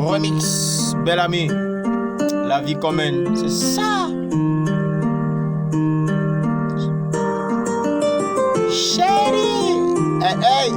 Remix, bel ami, la vie commune, c'est ça. Chérie, hey, hey.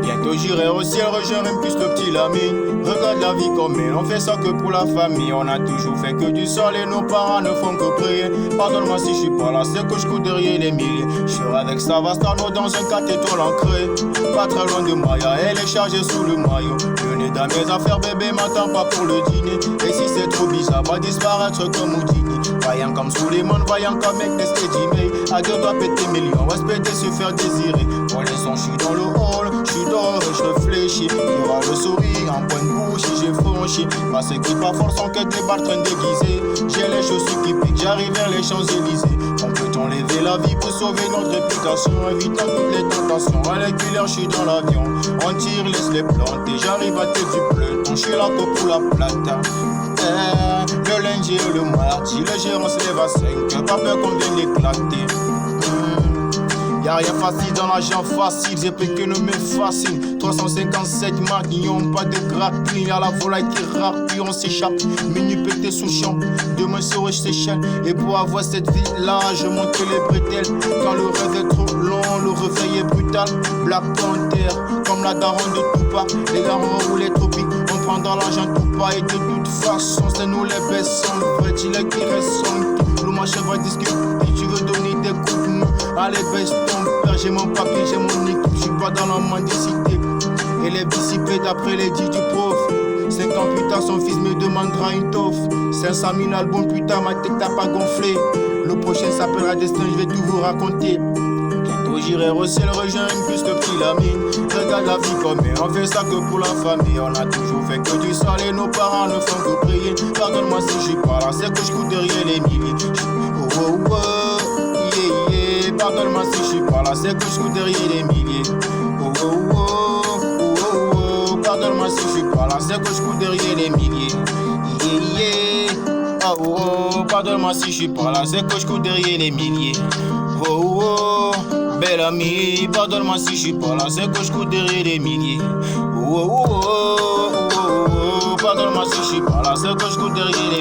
Bientôt j'irai au ciel rejoindre plus le petit Lamine. Regarde la vie comme elle, on fait ça que pour la famille. On a toujours fait que du sol et nos parents ne font que prier. Pardonne-moi si je suis pas là, c'est que je cours derrière les milliers. Je serai avec Savastano dans un 4 étoiles ancré. Pas très loin de Maya, elle est chargée sous le maillot. Le nez dans mes affaires, bébé m'attend pas pour le dîner. Et si c'est trop bizarre, va disparaître comme Houdini. Vaillant comme Suleiman, vaillant comme Eknes et Jimmy. À Dieu doit péter millions, respecter, se faire désirer. Pour les sons, je suis dans le hall, je suis dehors et je réfléchis. Il y aura le sourire en point de bouche si j'ai franchi. Parce qu'ils pas fort sont que des balles train déguisées. J'ai les chaussures qui piquent, j'arrive vers les Champs-Élysées. On peut enlever la vie pour sauver notre réputation, évitant toutes les tentations. À l'éculaire, je suis dans l'avion. On tire, laisse les planter. J'arrive à tête du peloton, je suis là que pour la plata. Le lundi et le mardi, le gérant se lève à 5. Pas peur qu'on vienne l'éclater. Y'a rien facile dans l'argent facile, j'ai pris que ne me fascine. 357 magnons, pas de grappine. Y'a la volaille qui rare, puis on s'échappe. Minuit pété sous champ, demain sur Seychelles. Et pour avoir cette vie-là, je monte les bretelles. Quand le rêve est trop long, le réveil est brutal. Black Panther, comme la daronne de Tupac. Les gars on roule les tropiques, on prend dans l'argent tout pas. Et de toute façon, c'est nous les baissons. Le vrai gilet qui reste. Le machin va discuter, tu veux donner des coups de main. Allez baisse ton père, j'ai mon papier, j'ai mon équipe. Je suis pas dans la mendicité. Et les dissipés d'après les dits du prof. 5 ans plus tard, son fils me demandera une toffe. 500 000 albums plus tard, ma tête t'a pas gonflé. Le prochain s'appellera Destin, je vais tout vous raconter. Bientôt j'irai au ciel rejoindre plus le petit Lamine. Regarde la vie comme elle, on fait ça que pour la famille. On a toujours fait que du sale et nos parents ne font que prier. Pardonne-moi si je suis pas là, c'est que je cours derrière les milliers. Oh oh oh, yeah yeah. Pardonne-moi si je suis pas là, c'est que je cours derrière les milliers. Oh oh oh, oh oh oh. Pardonne-moi si je suis pas là, c'est que je cours derrière les milliers. Yeah yeah. Oh oh oh. Pardonne-moi si je suis pas là, c'est que je cours derrière les milliers. Oh oh, bel ami, pardonne-moi si je suis pas là, c'est que je cours derrière les milliers. Oh oh oh, oh oh oh, pardonne-moi si je suis pas là, c'est que je cours derrière les milliers.